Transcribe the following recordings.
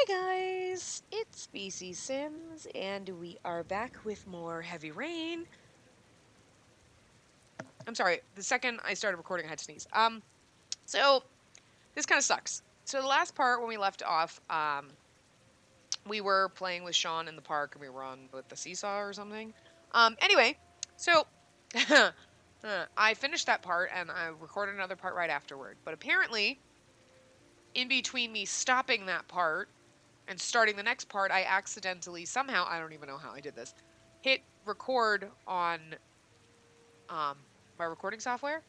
Hey guys, it's Spacey Sims, and we are back with more Heavy Rain. I'm sorry, the second I started recording, I had to sneeze. So this kind of sucks. So the last part when we left off, we were playing with Sean in the park, and we were on with the seesaw or something. Anyway, so I finished that part, and I recorded another part right afterward. But apparently, in between me stopping that part and starting the next part, I accidentally somehow, I don't even know how I did this, hit record on um, my recording software.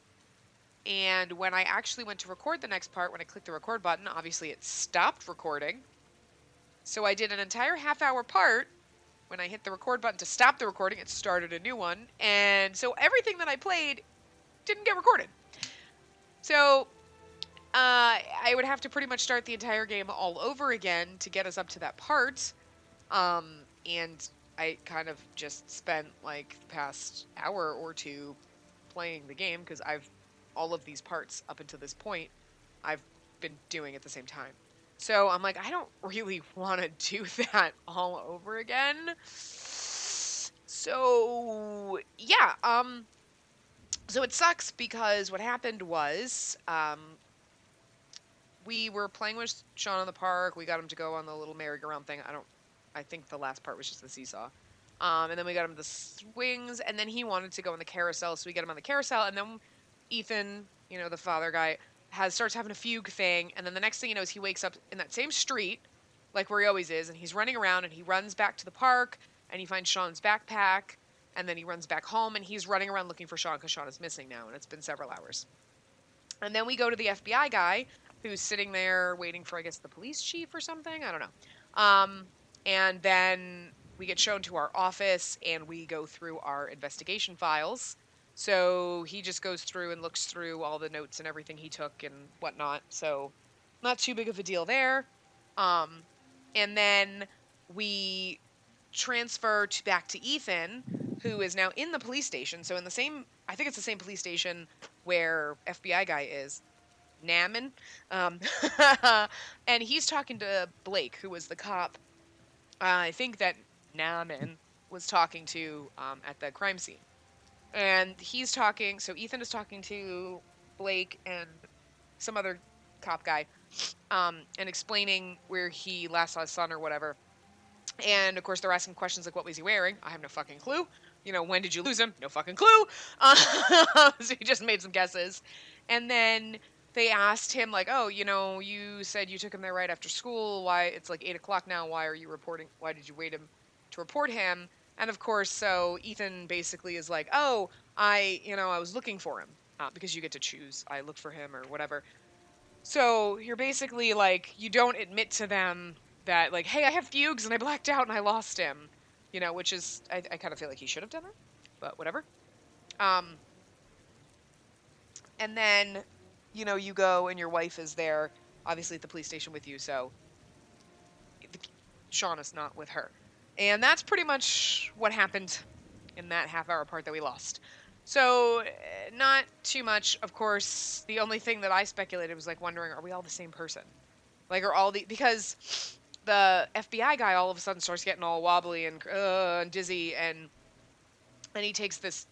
And when I actually went to record the next part, when I clicked the record button, obviously it stopped recording. So I did an entire half-hour part. When I hit the record button to stop the recording, it started a new one. And so everything that I played didn't get recorded. So I would have to pretty much start the entire game all over again to get us up to that part. And I kind of just spent like the past hour or two playing the game because I've all of these parts up until this point I've been doing at the same time. So I'm like, I don't really want to do that all over again. So yeah, so it sucks because what happened was we were playing with Sean in the park. We got him to go on the little merry-go-round thing. I think the last part was just the seesaw. And then we got him the swings, and then he wanted to go on the carousel, so we got him on the carousel. And then Ethan, the father guy, starts having a fugue thing, and then the next thing you know is he wakes up in that same street, like where he always is, and he's running around, and he runs back to the park, and he finds Sean's backpack, and then he runs back home, and he's running around looking for Sean because Sean is missing now, and it's been several hours. And then we go to the FBI guy who's sitting there waiting for, I guess, the police chief or something. I don't know. And then we get shown to our office and we go through our investigation files. So he just goes through and looks through all the notes and everything he took and whatnot. So not too big of a deal there. And then we transfer back to Ethan, who is now in the police station. So in the same, I think it's the same police station where FBI guy is, Naman. Um, and he's talking to Blake, who was the cop. I think that Naman was talking to at the crime scene. And he's talking, so Ethan is talking to Blake and some other cop guy and explaining where he last saw his son or whatever. And of course, they're asking questions like, what was he wearing? I have no fucking clue. When did you lose him? No fucking clue. So he just made some guesses. And then they asked him, like, oh, you said you took him there right after school. Why? It's like 8 o'clock now. Why are you reporting? Why did you wait him to report him? And of course, so Ethan basically is like, oh, I was looking for him because you get to choose. I looked for him or whatever. So you're basically like, you don't admit to them that, like, hey, I have fugues and I blacked out and I lost him, which is, I kind of feel like he should have done that, but whatever. Um, and then, you go and your wife is there, obviously at the police station with you, so Sean is not with her. And that's pretty much what happened in that half-hour part that we lost. So, not too much. Of course, the only thing that I speculated was, like, wondering, are we all the same person? Like, are all the... Because the FBI guy all of a sudden starts getting all wobbly and dizzy, and he takes this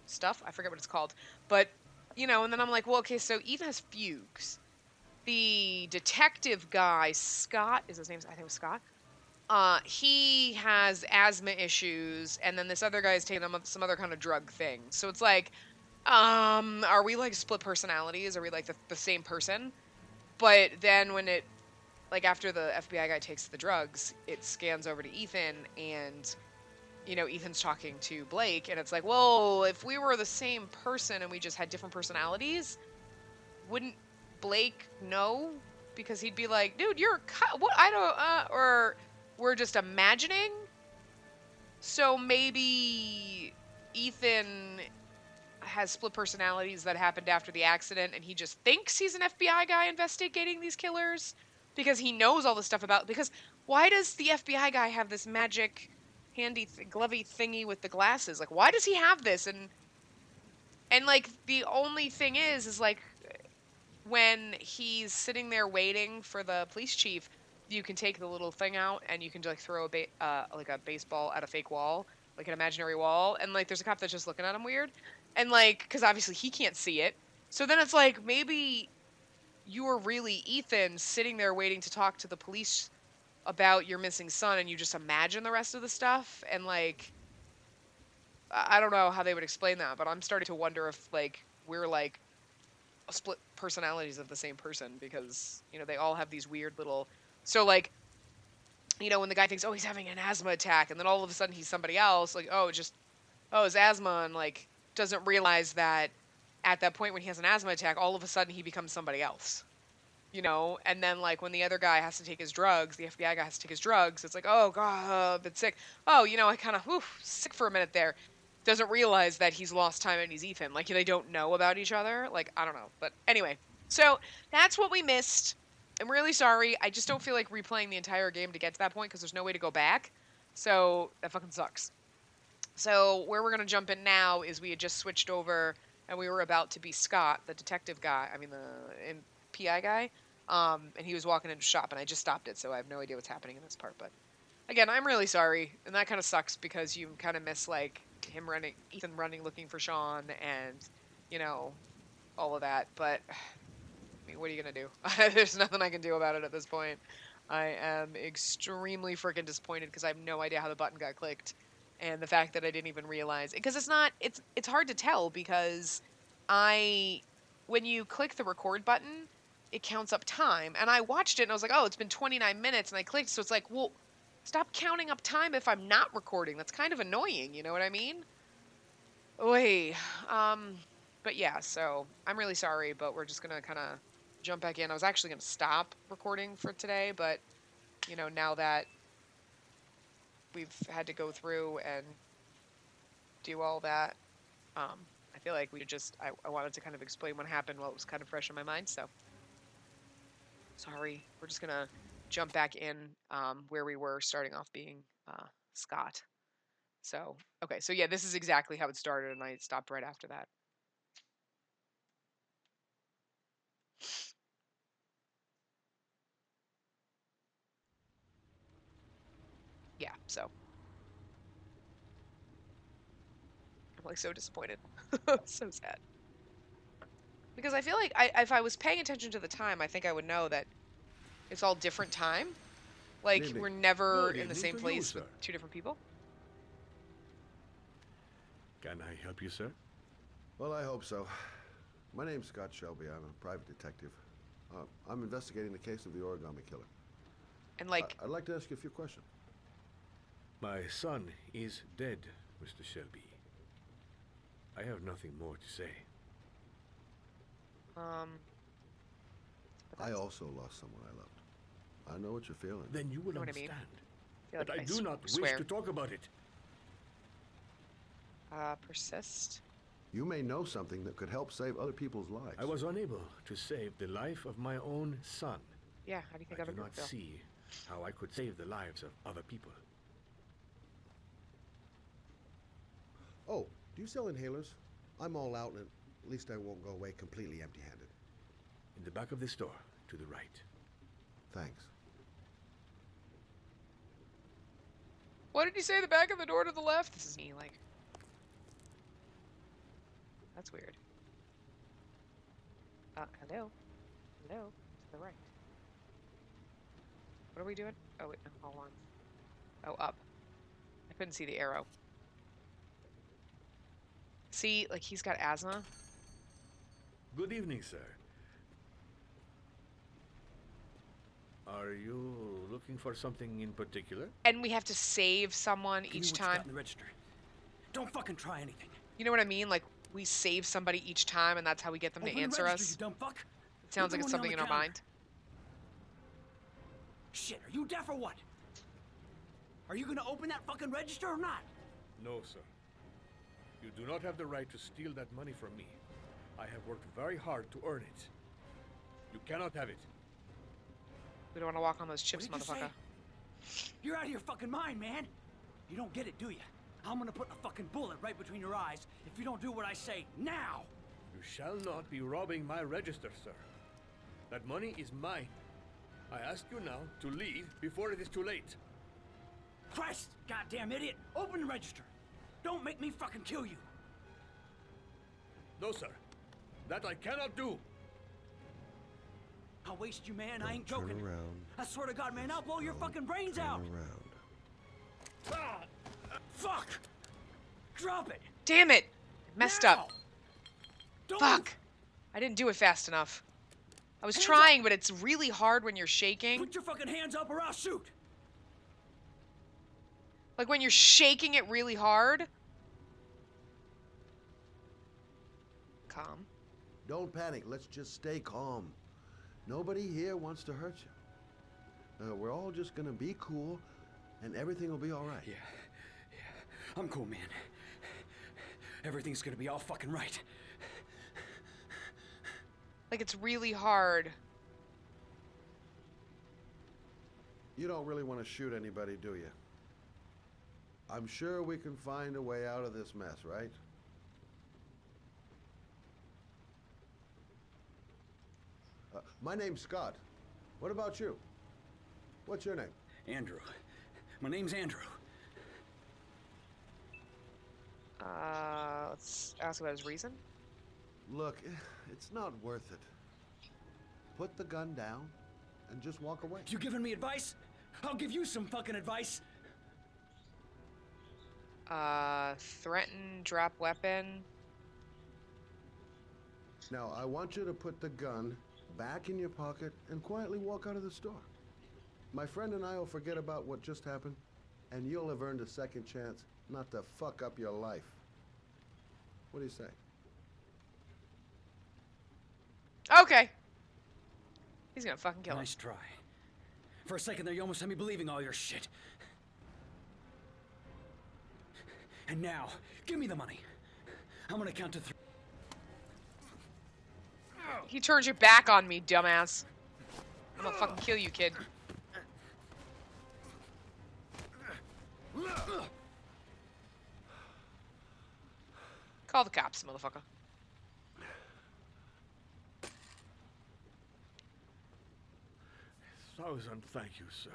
stuff. I forget what it's called. But, and then I'm like, well, okay, so Eve has fugues. The detective guy, Scott, is his name? I think it was Scott. He has asthma issues, and then this other guy is taking some other kind of drug thing. So it's like, are we like split personalities? Are we like the same person? But then when it, like after the FBI guy takes the drugs, it scans over to Ethan, and Ethan's talking to Blake, and it's like, well, if we were the same person and we just had different personalities, wouldn't Blake know? Because he'd be like, dude, you're what? I don't, or we're just imagining. So maybe Ethan has split personalities that happened after the accident, and he just thinks he's an FBI guy investigating these killers because he knows all the stuff about. Because why does the FBI guy have this magic handy glovey thingy with the glasses? Like, why does he have this? And like the only thing is like when he's sitting there waiting for the police chief, you can take the little thing out and you can like throw like a baseball at a fake wall, like an imaginary wall, and like there's a cop that's just looking at him weird, and like because obviously he can't see it, so then it's like maybe you were really Ethan sitting there waiting to talk to the police about your missing son, and you just imagine the rest of the stuff, and like I don't know how they would explain that, but I'm starting to wonder if like we're like split personalities of the same person because they all have these weird little so like when the guy thinks, oh, he's having an asthma attack, and then all of a sudden he's somebody else, like, oh, it's asthma, and like doesn't realize that at that point when he has an asthma attack, all of a sudden he becomes somebody else, and then like when the other guy has to take his drugs, the FBI guy has to take his drugs, it's like, oh god, I've been sick. Oh, I kind of sick for a minute there. Doesn't realize that he's lost time and he's Ethan. Like they don't know about each other. Like I don't know, but anyway, so that's what we missed. I'm really sorry. I just don't feel like replaying the entire game to get to that point because there's no way to go back. So that fucking sucks. So where we're gonna jump in now is we had just switched over and we were about to be Scott, the detective guy. I mean the PI guy. And he was walking into a shop and I just stopped it, so I have no idea what's happening in this part. But again, I'm really sorry, and that kind of sucks because you kind of miss like Ethan running looking for Sean, and all of that. But I mean, what are you gonna do? There's nothing I can do about it at this point. I am extremely freaking disappointed because I have no idea how the button got clicked, and the fact that I didn't even realize because it's hard to tell because when you click the record button, it counts up time, and I watched it and I was like, oh, it's been 29 minutes, and I clicked, so it's like, well, stop counting up time if I'm not recording. That's kind of annoying, you know what I mean? Wait, but yeah, so I'm really sorry, but we're just gonna kind of jump back in. I was actually gonna stop recording for today, but now that we've had to go through and do all that, I feel like I wanted to kind of explain what happened while it was kind of fresh in my mind. So sorry, we're just gonna jump back in where we were starting off being Scott. So okay, so yeah, this is exactly how it started, and I stopped right after that. Yeah, so I'm like so disappointed. So sad. Because I feel like if I was paying attention to the time, I think I would know that it's all different time. Like we're never in the same place with two different people. Can I help you, sir? Well, I hope so. My name's Scott Shelby. I'm a private detective. I'm investigating the case of the origami killer. And like, I'd like to ask you a few questions. My son is dead, Mr. Shelby. I have nothing more to say. I also lost someone I loved. I know what you're feeling. Then you will understand. But I do not wish to talk about it. Persist. You may know something that could help save other people's lives. I was unable to save the life of my own son. Yeah, how do you think I do not see how I could save the lives of other people. Oh, do you sell inhalers? I'm all out, and at least I won't go away completely empty-handed. In the back of the store, to the right. Thanks. What did you say? The back of the door to the left? This is me, like. That's weird. Hello? Hello? To the right. What are we doing? Oh, wait, no, hold on. Oh, up. I couldn't see the arrow. See, like, he's got asthma. Good evening, sir. Are you looking for something in particular? And we have to save someone each time. In the register. Don't fucking try anything. You know what I mean? Like, we save somebody each time, and that's how we get them to answer us. You dumb fuck. It sounds like it's something in our mind. Shit, are you deaf or what? Are you gonna open that fucking register or not? No, sir. You do not have the right to steal that money from me. I have worked very hard to earn it. You cannot have it. We don't want to walk on those chips, motherfucker. You're out of your fucking mind, man. You don't get it, do you? I'm gonna put a fucking bullet right between your eyes if you don't do what I say now. You shall not be robbing my register, sir. That money is mine. I ask you now to leave before it is too late. Christ, goddamn idiot! Open the register. Don't make me fucking kill you. No, sir. That I cannot do. I'll waste you, man. I ain't Turn joking. around. I swear to God, man, I'll blow your fucking brains Turn out. around. Ah, fuck! Drop it! Damn it! Messed Now! up. Don't Fuck. I didn't do it fast enough. I was Hands trying, up. but it's really hard when you're shaking. Put your fucking hands up or I'll shoot. Like when you're shaking it really hard. Calm. Don't panic. Let's just stay calm. Nobody here wants to hurt you. We're all just gonna be cool, and everything will be all right. Yeah. I'm cool, man. Everything's gonna be all fucking right. Like it's really hard. You don't really want to shoot anybody, do you? I'm sure we can find a way out of this mess, right? My name's Scott. What about you? What's your name? Andrew. My name's Andrew. Let's ask about his reason. Look, it's not worth it. Put the gun down and just walk away. You giving me advice? I'll give you some fucking advice. Threaten, drop weapon. Now, I want you to put the gun back in your pocket and quietly walk out of the store. My friend and I will forget about what just happened, and you'll have earned a second chance not to fuck up your life. What do you say? Okay. He's gonna fucking kill us. Nice try. For a second there, you almost had me believing all your shit. And now, give me the money. I'm gonna count to 3. He turned your back on me, dumbass. I'm gonna fucking kill you, kid. Call the cops, motherfucker. Thousand thank you, sir.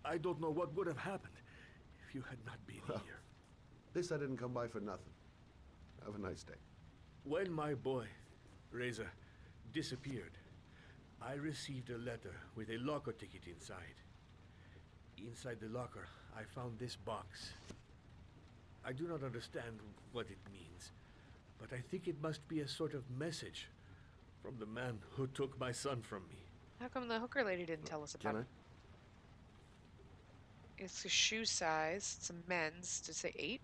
I don't know what would have happened if you had not been here. This I didn't come by for nothing. Have a nice day. When my boy, Reza, disappeared, I received a letter with a locker ticket inside. Inside the locker, I found this box. I do not understand what it means, but I think it must be a sort of message from the man who took my son from me. How come the hooker lady didn't tell us about Can it? It's a shoe size. It's a men's. Did it say 8?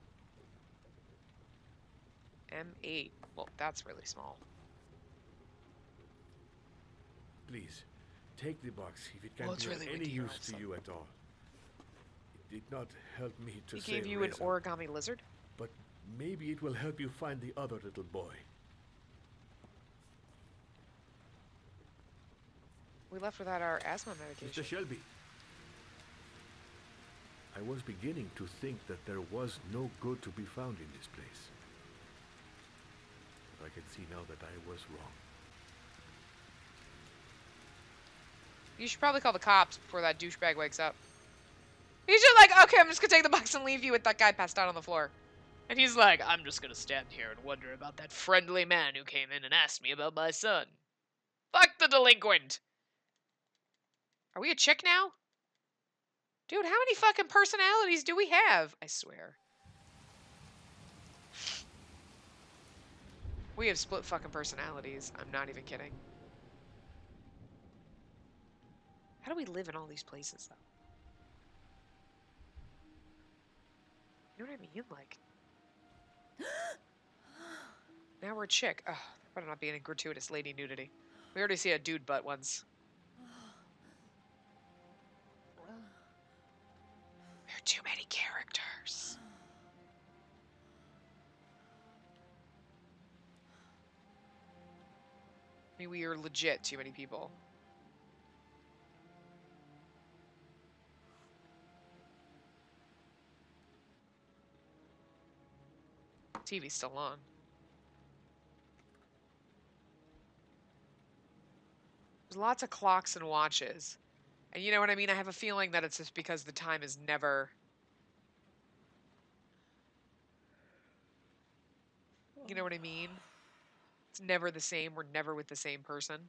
M8. Well, that's really small. Please, take the box if it can Well, it's be really of any windy here use to outside. you at all. It did not help me to He save gave you an Reza, origami lizard? but maybe it will help you find the other little boy. We left without our asthma medication. Mr. Shelby, I was beginning to think that there was no good to be found in this place. But I can see now that I was wrong. You should probably call the cops before that douchebag wakes up. He's just like, okay, I'm just gonna take the box and leave you with that guy passed out on the floor. And he's like, I'm just gonna stand here and wonder about that friendly man who came in and asked me about my son. Fuck the delinquent! Are we a chick now? Dude, how many fucking personalities do we have? I swear. We have split fucking personalities. I'm not even kidding. How do we live in all these places, though? You know what I mean? Like... Now we're a chick. Ugh, that better not be any gratuitous lady nudity. We already see a dude butt once. There are too many characters. I mean, we are legit too many people. TV's still on. There's lots of clocks and watches. And you know what I mean? I have a feeling that it's just because the time is never... You know what I mean? It's never the same. We're never with the same person.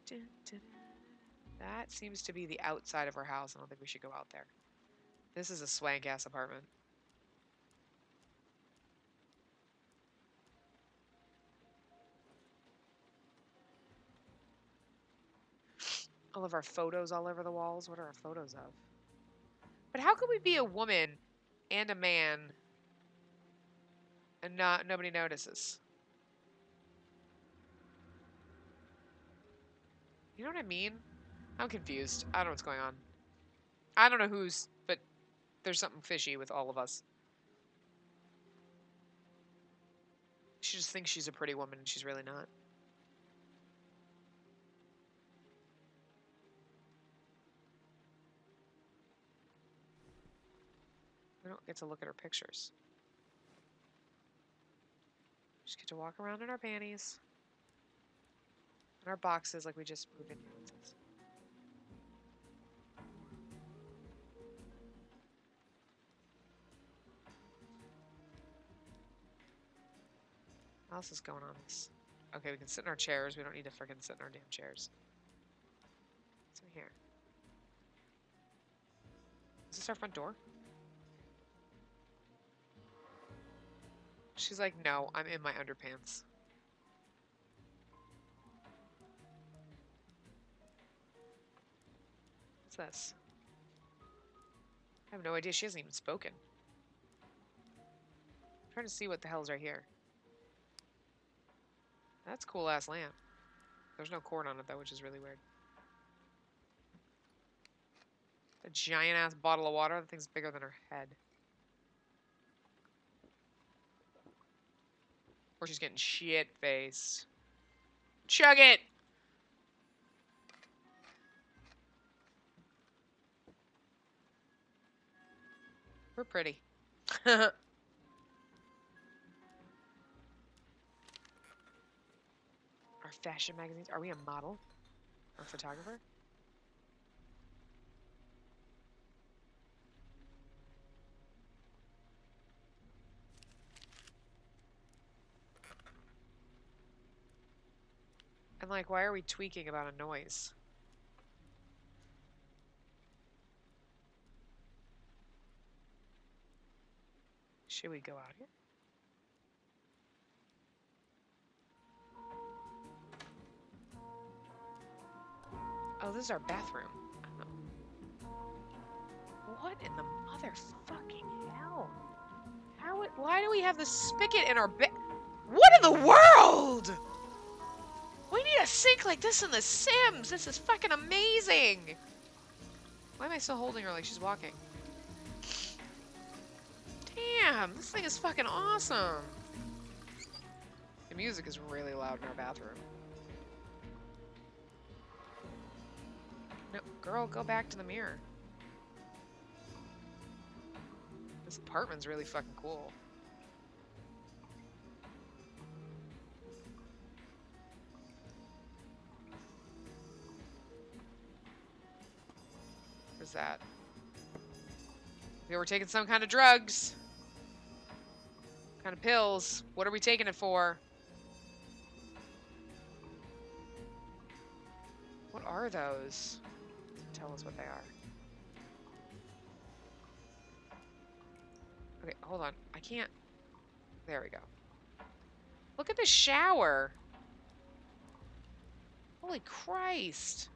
Dun, dun, dun. That seems to be the outside of our house. I don't think we should go out there. This is a swank-ass apartment. All of our photos all over the walls. What are our photos of? But how could we be a woman and a man and nobody notices? You know what I mean? I'm confused. I don't know what's going on. I don't know who's, but there's something fishy with all of us. She just thinks she's a pretty woman and she's really not. We don't get to look at her pictures. We just get to walk around in our panties. In our boxes like we just moved in. What else is going on? Okay, we can sit in our chairs. We don't need to freaking sit in our damn chairs. What's in here? Is this our front door? She's like, no, I'm in my underpants. What's this? I have no idea. She hasn't even spoken. I'm trying to see what the hell's right here. That's a cool ass lamp. There's no cord on it though, which is really weird. A giant ass bottle of water. The thing's bigger than her head. Or she's getting shit faced. Chug it! We're pretty. Our fashion magazines. Are we a model? Or a photographer? And like, why are we tweaking about a noise? Should we go out here? Oh, this is our bathroom. Oh. What in the motherfucking hell? Why do we have the spigot in our bed? What in the world? We need a sink like this in The Sims. This is fucking amazing. Why am I still holding her like she's walking? Damn, this thing is fucking awesome. The music is really loud in our bathroom. No, girl, go back to the mirror. This apartment's really fucking cool. What's that? We were taking some kind of drugs. Kind of pills. What are we taking it for? What are those? Tell us what they are. Okay, hold on. I can't. There we go. Look at the shower. Holy Christ.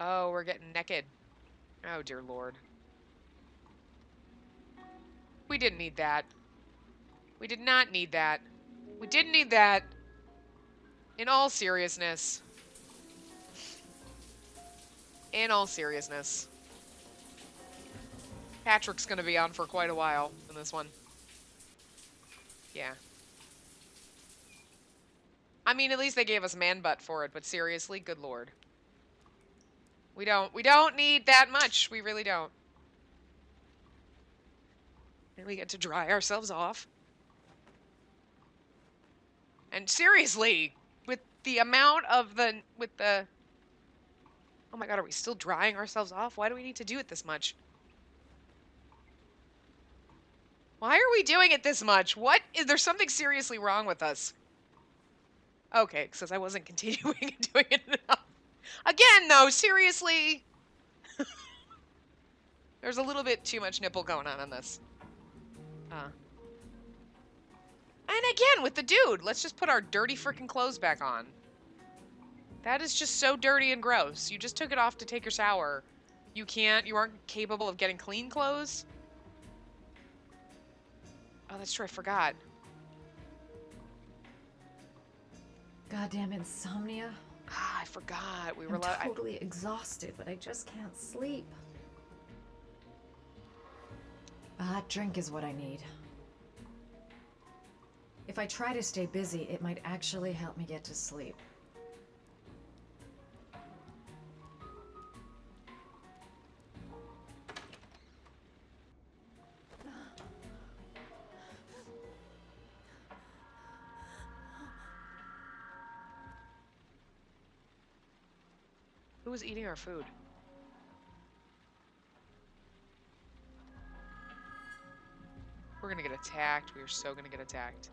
Oh, we're getting naked. Oh, dear Lord. We didn't need that. We did not need that. We didn't need that. In all seriousness. In all seriousness. Patrick's gonna be on for quite a while in this one. Yeah. I mean, at least they gave us man butt for it, but seriously, good lord. We don't need that much. We really don't. And we get to dry ourselves off. And seriously, with the amount of oh my god, are we still drying ourselves off? Why do we need to do it this much? Why are we doing it this much? What? Is there something seriously wrong with us? Okay, because I wasn't continuing and doing it enough. Again, though, seriously. There's a little bit too much nipple going on this. And again, with the dude, let's just put our dirty freaking clothes back on. That is just so dirty and gross. You just took it off to take your shower. You aren't capable of getting clean clothes? Oh, that's true, I forgot. Goddamn insomnia. Ah, I forgot. We were I'm totally exhausted, but I just can't sleep. A hot drink is what I need. If I try to stay busy, it might actually help me get to sleep. Who was eating our food? We're gonna get attacked. We are so gonna get attacked.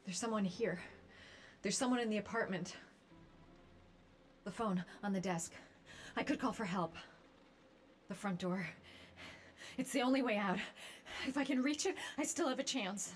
There's someone here. There's someone in the apartment. The phone on the desk. I could call for help. The front door. It's the only way out. If I can reach it, I still have a chance.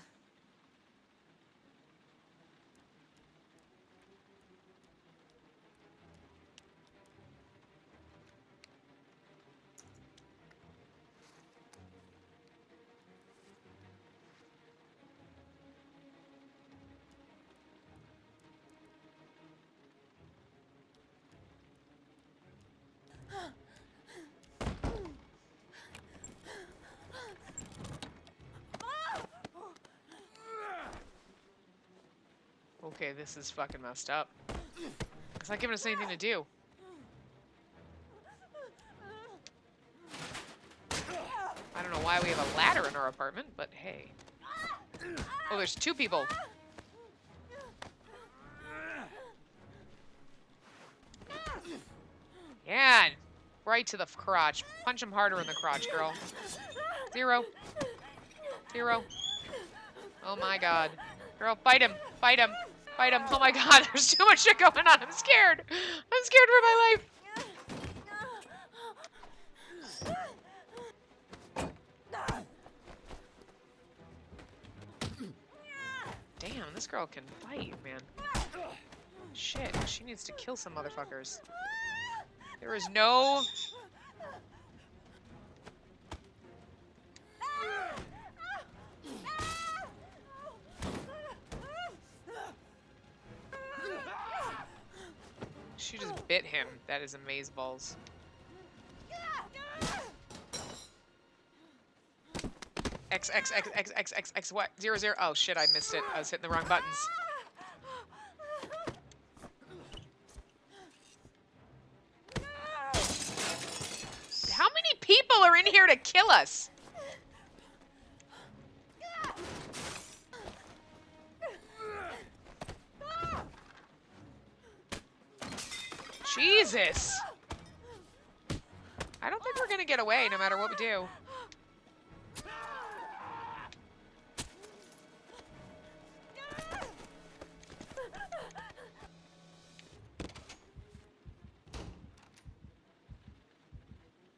Okay, this is fucking messed up. It's not giving us anything to do. I don't know why we have a ladder in our apartment, but hey. Oh, there's two people. Yeah, right to the crotch. Punch him harder in the crotch, girl. 0. 0. Oh my god. Girl, fight him. Fight him. Fight him. Oh my god, there's too much shit going on. I'm scared. I'm scared for my life. Damn, this girl can fight, man. Shit, she needs to kill some motherfuckers. There is no... She just bit him. That is amazeballs. X, what? 0, 0. Oh shit, I missed it. I was hitting the wrong buttons. How many people are in here to kill us? Jesus! I don't think we're gonna get away no matter what we do.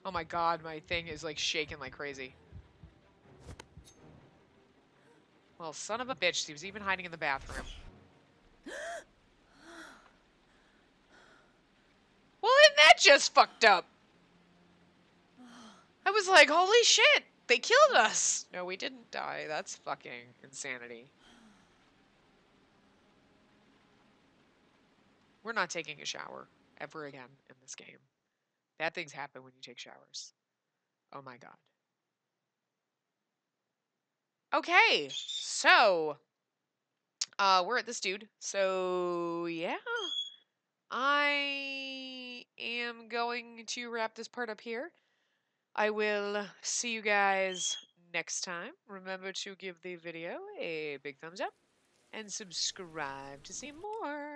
Oh my god, my thing is like shaking like crazy. Well, son of a bitch, he was even hiding in the bathroom. Well, isn't that just fucked up? was like, holy shit, they killed us. No, we didn't die. That's fucking insanity. We're not taking a shower ever again in this game. Bad things happen when you take showers. Oh my god. Okay, so we're at this dude. So yeah, I am going to wrap this part up here. I will see you guys next time. Remember to give the video a big thumbs up and subscribe to see more.